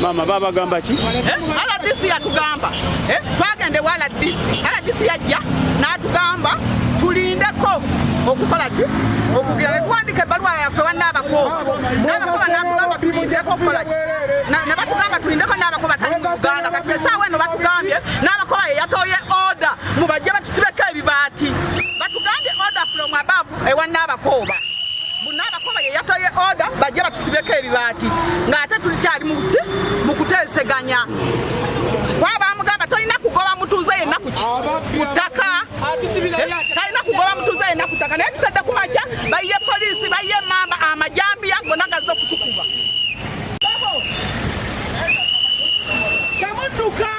Mama baba gamba ki? Ala disi yatugamba. Twagende wala disi. Ala disi yajja n'atugamba tulindeko okukola ki? Okugira tuwandike ebbaluwa yaffe wannaabakooba. N'abakoba n'atugamba tulindeko okukola ki? Ne batugamba tulindeko n'abakoba batali mu Uganda. Kati essaawa eno batugambye n'abakoba ye yatooye oda mu bajje batusibeko ebibaati. Batugambye oda from above ewannaabakooba. Bunnaabakooba ye yatoye oda bajje batusibeko ebibaati ng'ate tulikyali mu kuteeseganya. Bw'abamugamba tolina kugoba mutuuze yenna ku ttaka. Talina kugoba mutuuze yenna ku ttaka. Naye tukadde ku makya bayiye poliisi bayiye mamba amajambiya gonna gazze okutukuba. Kamudduka.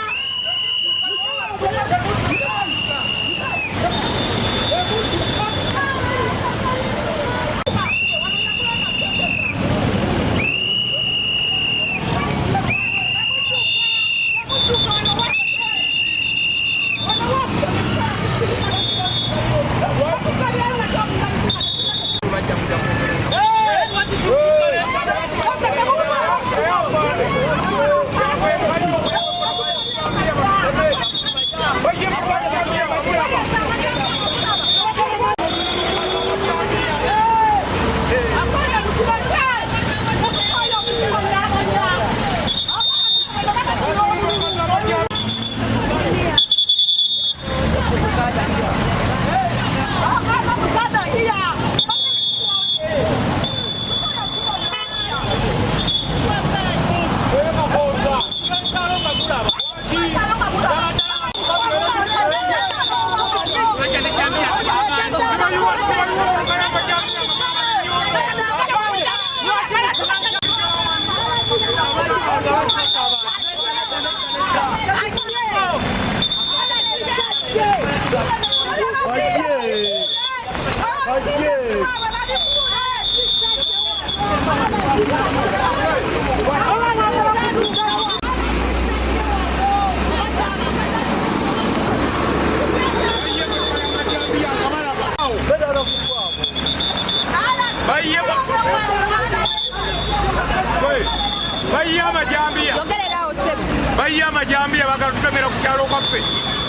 Bayiye amajambiya bagala tutemera ku kyalo kwaffe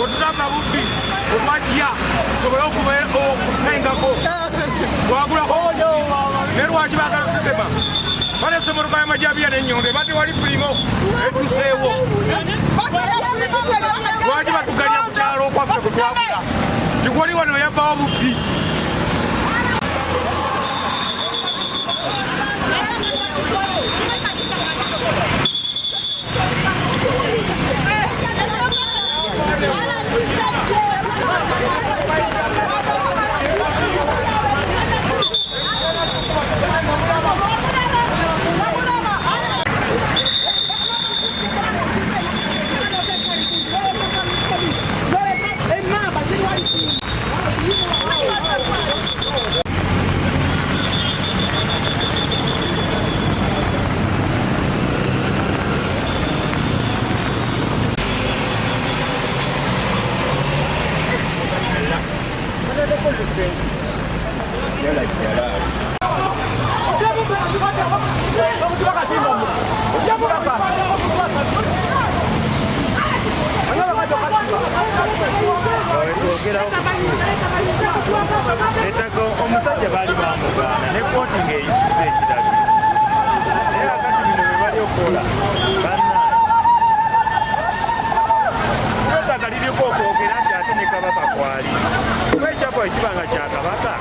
otutanga bubbi omwajja tusobole okusengako twagulako ne lwaki bagala tutema balese motoka y'amajambiya n'enyondo ebadde wali pulimo etuseewo lwaki batuganya ku kyalo kwaffe kwe twagula gigoli wano yabbawo bubbi. Etako omusajja baali bamugaana ne kooti ng'eyisiza ekiragiro naye akati bino bye bali okukola bannaye ettaka liriko okwogera nti ate ne kabaka kwali kuba ekyapa ekibanga kya kabaka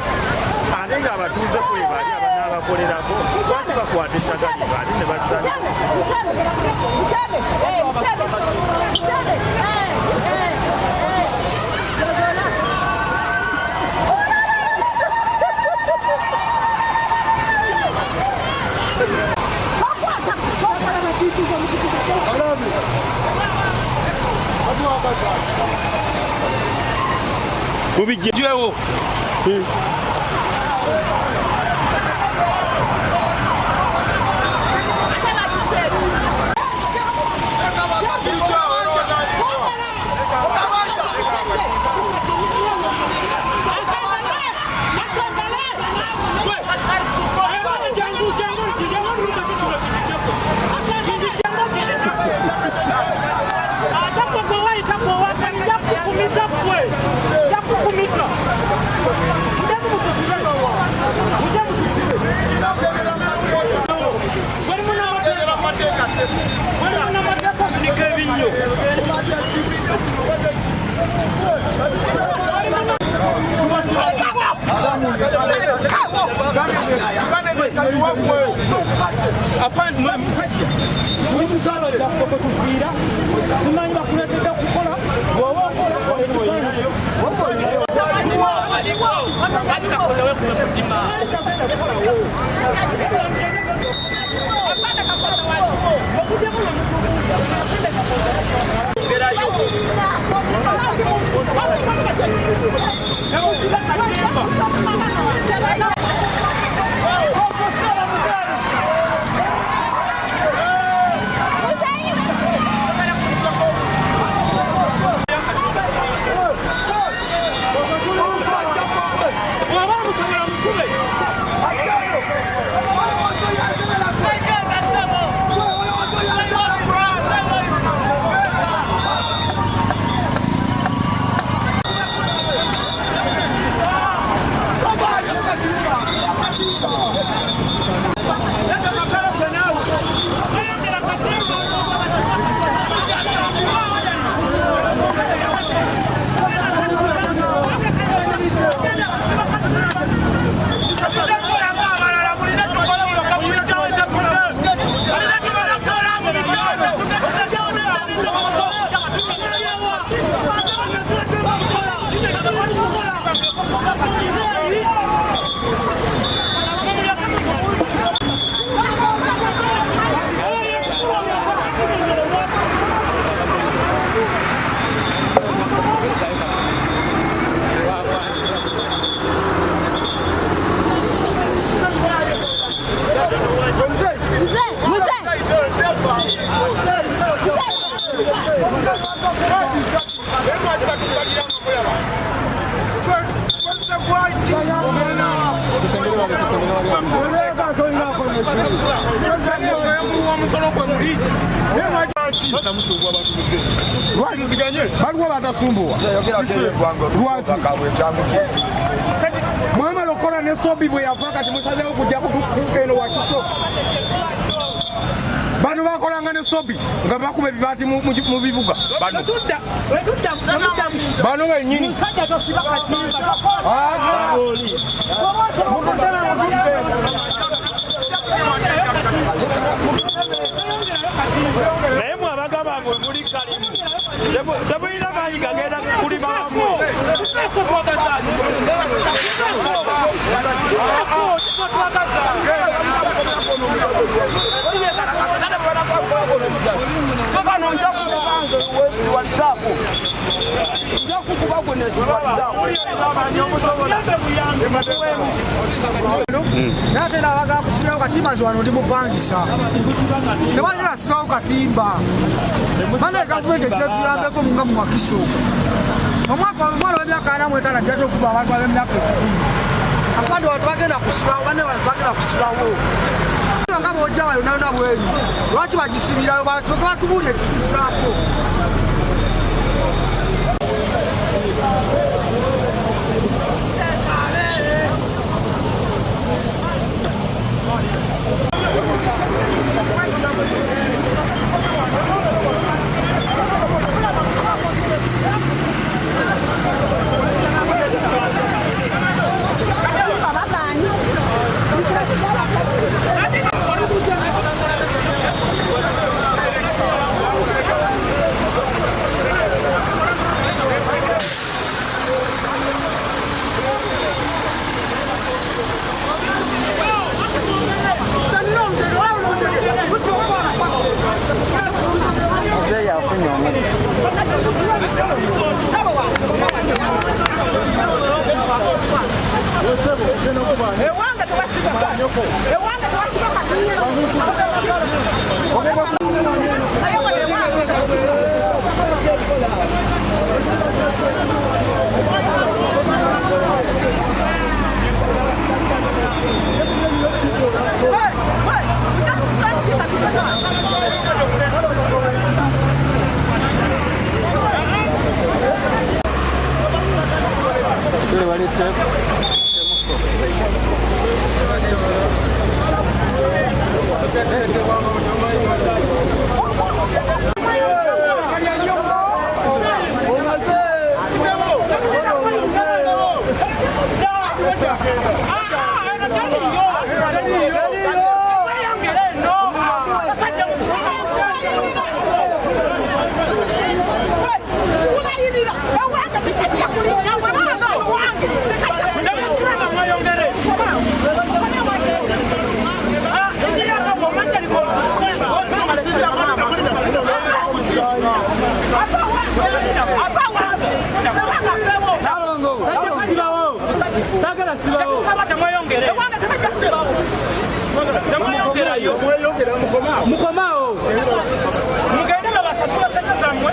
ate ng'abatuuze kwe baali abanaabakolerako lwaki bakwata ettaka liba ate ne batusanga Mubijjewo. Mama lokola ne sobi bwe yafa kati musaze okujja kukeno wakiso bano bakolanga ne sobi nga bakuba ebibaati mu bibuga bano benyini musajja tosiba katimba naye mwe abagaba mwe muli kalimu tebulina mayiga genda kulima wamu nate nabaga kusibirawo katimba nti wano ndi mupangisa tebanyira sibawo katimba mane gavumenti ejjatulambeko munga mu Wakiso omwaka omwana w'emyaka 45 ajjata okuba abantu ab'emyaka 10 akandi bantu bagenda kusibawo banne bantu bagenda kusibawo nga bwojja wayo nayona bwenyu lwaki bagisibirayo batubulye kitusaako Hey! Mukomao mugende babasasula sente zammwe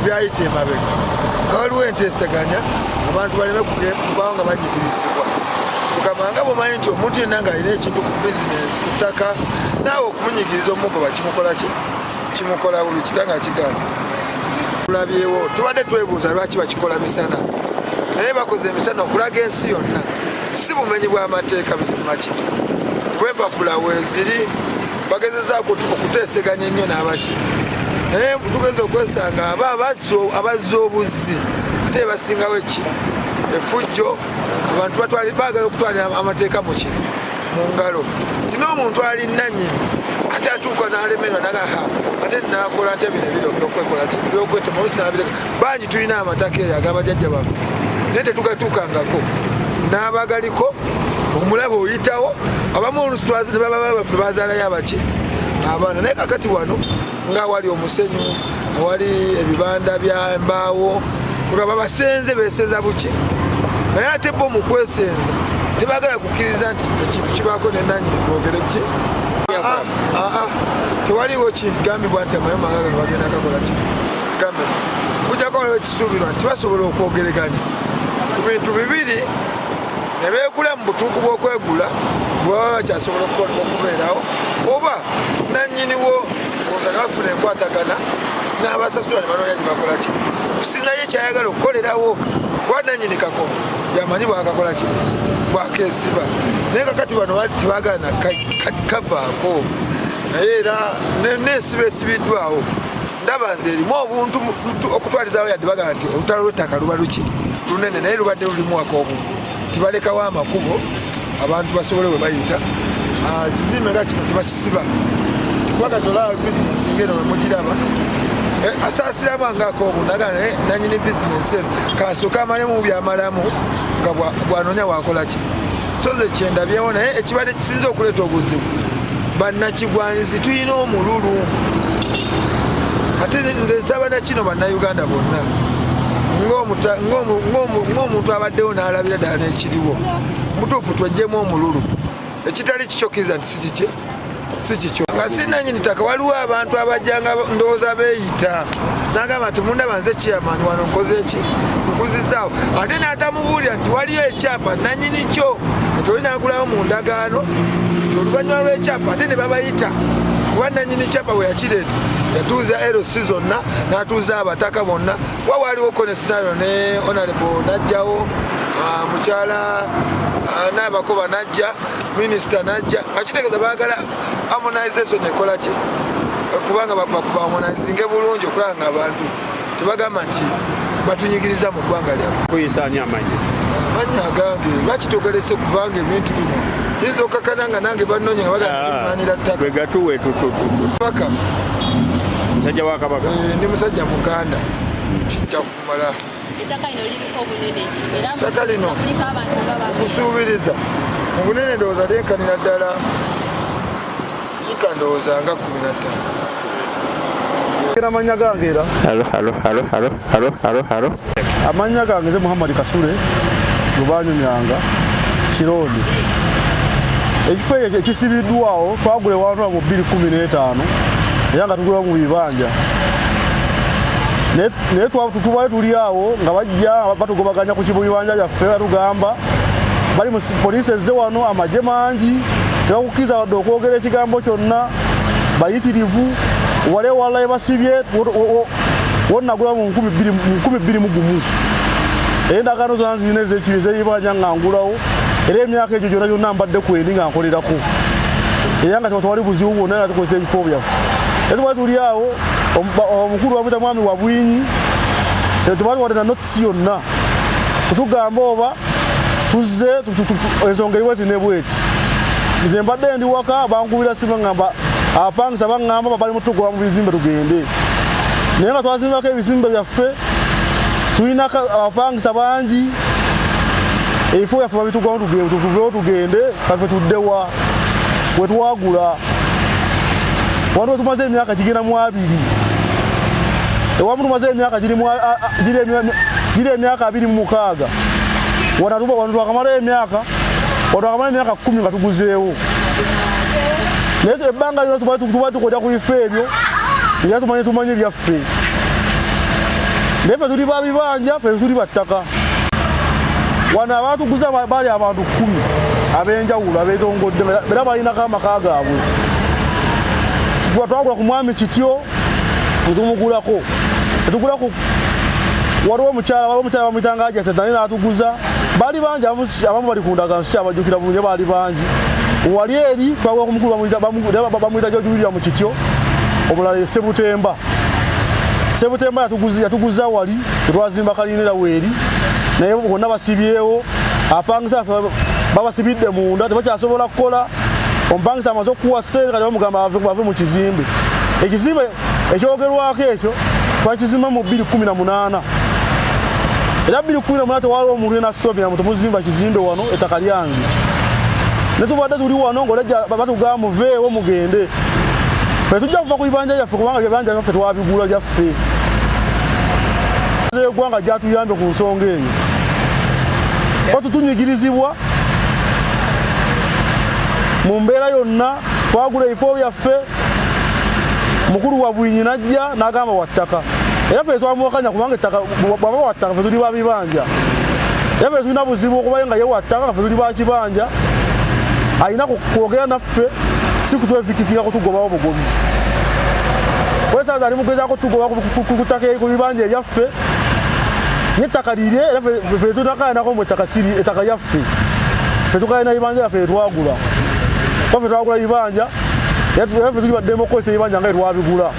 byayite mabega waliwo enteesaganya abantu baleme kubanga banyigirizibwa tukamanga bumanyi nti omuntu yenna ng'alina ekintu ku bizinesi ku ttaka naawe okumunyigiriza omugoba kimukola bubi kitanga kigamba tulabyewo tubadde twebuuza lwaki bakikola misana naye bakoze emisana okulaga ensi yonna si bumenyi bw'amateeka biri mu maki bw'empapula weeziri bagezezaako okuteeseganya ennyo n'abaki naye tugenza okwesanga aba abazza obuzzi ate basingawo eki effujjo abantu baagala okutwalira amateeka mu ngalo ti n'omuntu ali nannyini ate atuuka n'alemerwa nagaha ate nakola nti bino byokwekola byokwetema olusi nabireka bangi tulina amataka eyo ag'abajjajja baffe naye tetukatuukangako n'abagaliko omulaba oyitawo abamu olusi ne baba baffe bazaalayo abaki abaana naye kakati wano ng'awali omusenyu awali ebibanda bya embaawo nga babasenze beesenza buki naye ate bo mu kwesenza tebagala kukkiriza nti ekintu kibaako nenanyini bwogere ki tewaliwo kigambibwa nti amayumba nga gano bagenda kakola ki gambe kujjako waliwo ekisuubirwa nti basobola okwogereganya ku bintu bibiri ne beegula mu butuuku bw'okwegula bwebaba bakyasobola okubeerawo oba nannyiniwo nga bafuna enkwatagana n'abasasula ne banoonya gye bakola ki okusinzayo ekyayagala okukolerawo kuba nannyini kakomo yamanyi bwakakola ki bwakeesiba naye kakati bano tibagana kavaako naye era n'ensiba esibiddwawo ndaba nze erimu obuntu okutwalizawo yadde bagana nti olutalo lw'ettaka luba luki lunene naye lubadde lulimuwako obumu tibalekawo amakubo abantu basobole we bayita kizimbe nga kino tibakisiba kubakatola bizinesi ngeno wemugiraba asaasiramu angaako obunagana naye nanyini bizinesi eno kasooka amalemu byamalamu nga bwanoonya wakola ki so ze kyendabyewo naye ekibadde kisinza okuleeta obuzibu bannakigwanyizi tulina omululu ate nze nsaba nakino bannayuganda bonna ng'omuntu abaddewo n'alabira ddala n'ekiriwo mutuufu twejjemu omululu ekitali kikyokiriza nti sikiki si kikyo nga sinanyini ttaka waliwo abantu abajjanga ndowooza beeyita nagamba nti mundaba nze chairman wano nkoze eki kukuzizaawo ate n'atamubuulira nti waliyo ekyapa nanyini kyo tolinagulawo mu ndagaano oluvannyuma lw'ekyapa ate ne babayita kuba nanyini kyapa we yakireeta yatuuza LC zonna n'atuuza abataka bonna waliwo konesinalo ne honorable najjawo mukyala n'abakoba najja minisita najja nga kitegeeza baagala harmonization ekola ki kubanga baharmonizinge bulungi okulaba nga abantu tebagamba nti batunyigiriza mu ggwanga lyaffe kuyisaani amanyi agange bakitogerese kubanga ebintu bino yinza okakana nga nange bannonye nga bagaamanira ttaka bwe gatuwe paka musajja wa kabaka ndi musajja muganda kijja kumala ttaka lino kusuubiriza mu bunene ndowooza lyenkanira ddala yika ndowooza nga 15 amanya gange era amanya gange nze Muhammad Kasule Lubanyumyanga Kironi ekifo ekyo ekisibiddwawo twagula ewantu mu 2015 era nga tugula mu bibanja naye tubaye tuli awo nga bajja batugobaganya ku kibibanja byaffe batugamba bali mu poliisi ezze wano amagye mangi tebakukkiriza wadde okwogera ekigambo kyonna bayitirivu wale walaye basibye wonnagula mu 2021 endagaano zonna zirina ez'ekibi ez'ebibanja nga ngulawo era emyaka egyo gyonna gyonna mbadde kwendi nga nkolerako era nga tewali buzibu bwonna nga tukozesa ebifo byaffe era tubali tuli awo omukulu wamwita mwami wa Bwinyi tebali wadde na notisi yonna tutugamba oba tuzze ensonga eri bweti ne bweti nze mbadde ndi waka bankubira simu ngamba abapangisa baŋŋamba bali mutugoba mu bizimbe tugende naye nga twazimbako ebizimbe byaffe tulina abapangisa bangi ebifo byaffe babitugamu tuveewo tugende kaffe tuddewa wetwagula wano wetumaze emyaka gigenda mu 2 ewamu tumaze emyaka giri emyaka 26 wano twakamala emyaka 10 nga tuguzeewo naye ebbanga lino tuba tukodya ku bifo ebyo era tumanye ebyaffe naye ffe tuli babibanja ffe tuli battaka wano abatuguza bali abantu 10 ab'enjawulo abeetongodde era balinako amaka gaabwe twagula ku mwami kityo netumugulako tugula ku waliwo omukyala bamuyitanga Ajati naye n'atuguza bali bangi abamu bali kundagansi abajjukira bulungi bali bangi wali eri twagwa ku mukulu bamuyita George mu kityo obulala Sebutemba yatuguza wali tetwazimba kalinira weeri naye bonna basibyewo apangisa babasibidde munda tebakyasobola kukola omupangisa amaze okuwa ssente kati bamugamba bave mu kizimbe ekizimbe ekyogerwako ekyo twakizimba mu 2018 era 2018 tewaliwo omuntu yena asobya temuzimba kizimbe wano ettaka lyange ne tubadde tuli wano ng'olejja batugamba muveewo mugende fe tujja kuva ku bibanja byaffe kubanga ebibanja byaffe twabigula byaffe eggwanga gyatuyambe ku nsonga eyo tutunyigirizibwa mu mbeera yonna twagula ebifo byaffe mukulu wa Bwinyi najja n'agamba wattaka era ffe twamuwakanya kubanga ettaka bwaba wattaka ffe tuli ba bibanja era ffe tulina buzibu okubaye nga ye wattaka ffe tuli ba kibanja alina kwogera naffe si kutwefikitinga kutugobawo bugobi wesaza ali mugezaako tugoba ku ttaka ku bibanja ebyaffe ye ettaka lirye era ffe tunakayanako mu ettaka lyaffe ffe tukayina bibanja yaffe etwagula ffe twagula bibanja era ffe tuli baddemu okukozesa ebibanja nga etwabigula